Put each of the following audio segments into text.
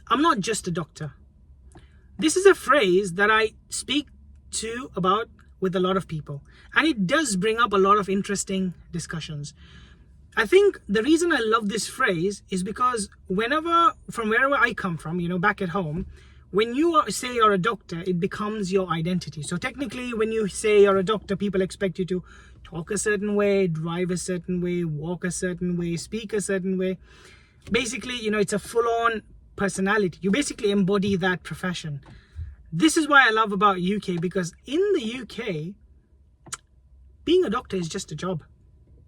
I'm not just a doctor. This is a phrase that I speak about with a lot of people, and it does bring up a lot of interesting discussions. I think the reason I love this phrase is because from wherever I come from, back at home, when you say you're a doctor, it becomes your identity. So technically, when you say you're a doctor, people expect you to talk a certain way, drive a certain way, walk a certain way, speak a certain way. Basically, it's a full-on personality. You basically embody that profession. This is why I love about UK, because in the UK, being a doctor is just a job.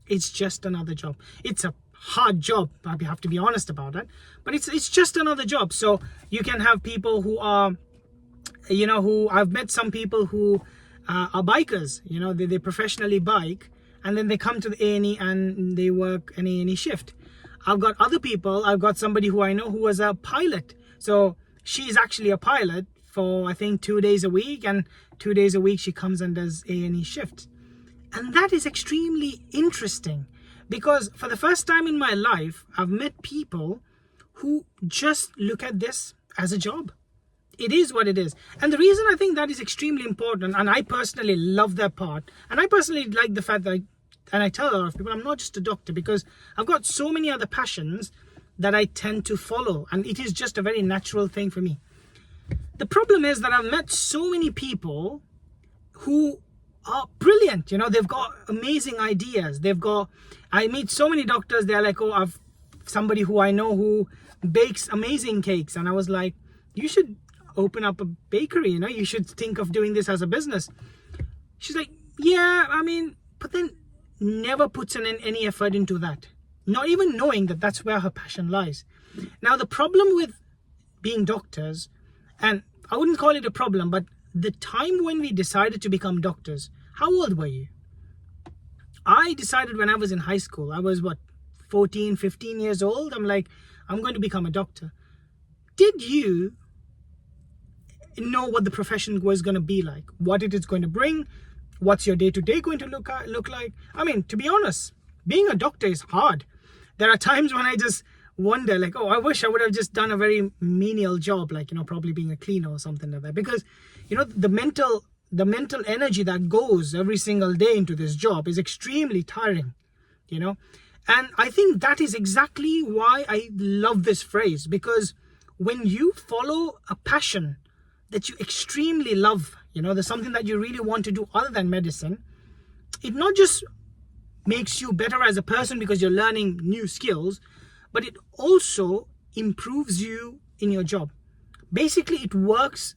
It's just another job. It's a hard job. I have to be honest about it, but it's just another job. So you can have people who are, who I've met some people who are bikers. They professionally bike, and then they come to the A&E and they work an A&E shift. I've got somebody who I know who was a pilot. So she's actually a pilot for, I think, 2 days a week, and 2 days a week she comes and does A&E shifts. And that is extremely interesting, because for the first time in my life, I've met people who just look at this as a job. It is what it is. And the reason I think that is extremely important, and I personally love that part, and I personally like the fact that I tell a lot of people I'm not just a doctor, because I've got so many other passions that I tend to follow, and it is just a very natural thing for me. The problem is that I've met so many people who are brilliant. They've got amazing ideas. I meet so many doctors, they're like, oh, I've somebody who I know who bakes amazing cakes. And I was like, you should open up a bakery, you should think of doing this as a business. She's like, yeah, but then never puts in any effort into that, not even knowing that that's where her passion lies. Now, the problem with being doctors, and I wouldn't call it a problem, but the time when we decided to become doctors, how old were you? I decided when I was in high school. I was 14, 15 years old. I'm like, I'm going to become a doctor. Did you know what the profession was going to be like, what it is going to bring, what's your day-to-day going to look like? To be honest, being a doctor is hard. There are times when I just wonder, like, oh, I wish I would have just done a very menial job, like, probably being a cleaner or something like that, because the mental energy that goes every single day into this job is extremely tiring, and I think that is exactly why I love this phrase, because when you follow a passion that you extremely love, there's something that you really want to do other than medicine, it not just makes you better as a person because you're learning new skills, but it also improves you in your job. Basically, it works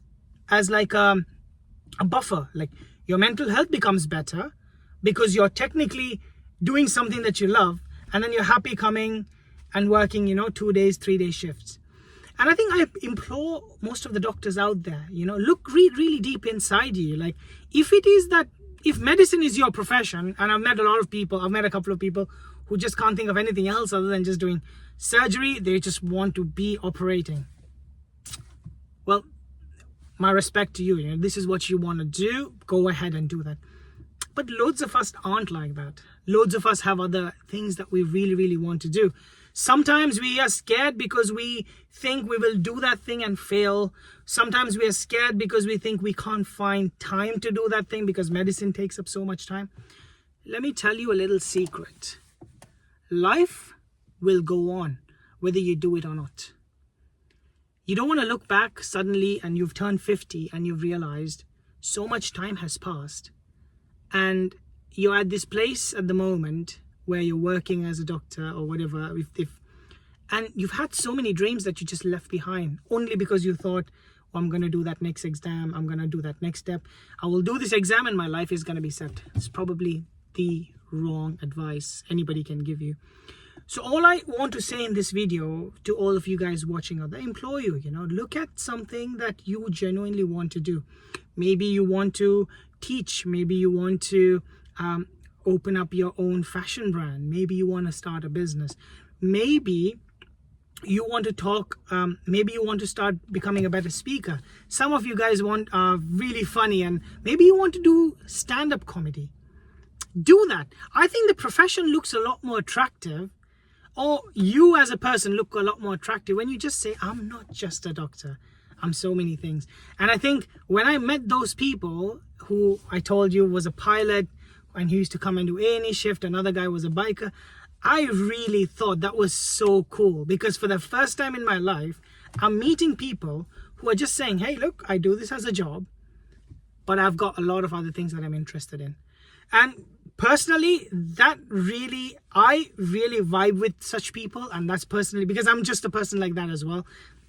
as like a buffer. Like, your mental health becomes better because you're technically doing something that you love, and then you're happy coming and working 2 days, 3 day shifts. And I think I implore most of the doctors out there, read really deep inside you. Like, if medicine is your profession, and I've met a couple of people who just can't think of anything else other than just doing surgery, they just want to be operating. Well, my respect to you, this is what you want to do, go ahead and do that. But loads of us aren't like that. Loads of us have other things that we really, really want to do. Sometimes we are scared because we think we will do that thing and fail. Sometimes we are scared because we think we can't find time to do that thing because medicine takes up so much time. Let me tell you a little secret. Life will go on whether you do it or not. You don't want to look back suddenly and you've turned 50 and you've realized so much time has passed, and you're at this place at the moment where you're working as a doctor or whatever, and you've had so many dreams that you just left behind only because you thought, well, I'm going to do that next exam, I'm going to do that next step, I will do this exam and my life is going to be set. It's probably the wrong advice anybody can give you. So all I want to say in this video to all of you guys watching out there, I implore you, look at something that you genuinely want to do. Maybe you want to teach, maybe you want to open up your own fashion brand, maybe you want to start a business, maybe you want to talk, maybe you want to start becoming a better speaker. Some of you guys are really funny, and maybe you want to do stand-up comedy. Do that. I think the profession looks a lot more attractive or you as a person look a lot more attractive when you just say, I'm not just a doctor, I'm so many things. And I think when I met those people who I told you was a pilot and he used to come and do A&E shift, another guy was a biker, I really thought that was so cool, because for the first time in my life, I'm meeting people who are just saying, hey, look, I do this as a job, but I've got a lot of other things that I'm interested in. And personally, I really vibe with such people. And that's personally because I'm just a person like that as well.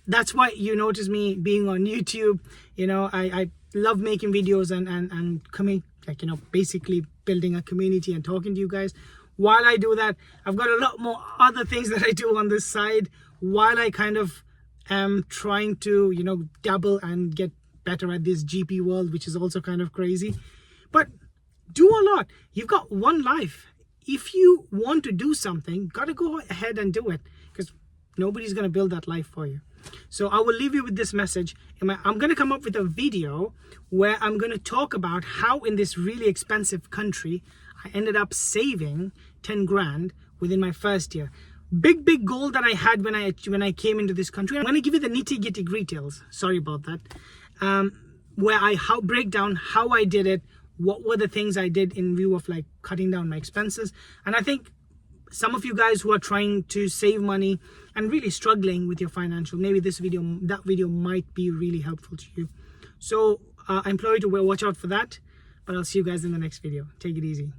That's why you notice me being on YouTube. You know, I love making videos and coming, like, you know, basically building a community and talking to you guys. While I do that, I've got a lot more other things that I do on this side while I kind of am trying to, you know, dabble and get better at this GP world, which is also kind of crazy. But do a lot. You've got one life. If you want to do something, gotta go ahead and do it, because nobody's gonna build that life for you. So I will leave you with this message. I'm gonna come up with a video where I'm gonna talk about how in this really expensive country I ended up saving 10 grand within my first year. Big goal that I had when I came into this country. I'm gonna give you the nitty-gritty details. Sorry about that. Where I break down how I did it, what were the things I did in view of like cutting down my expenses. And I think some of you guys who are trying to save money and really struggling with your financial, maybe that video might be really helpful to you. So I implore you to watch out for that, but I'll see you guys in the next video. Take it easy.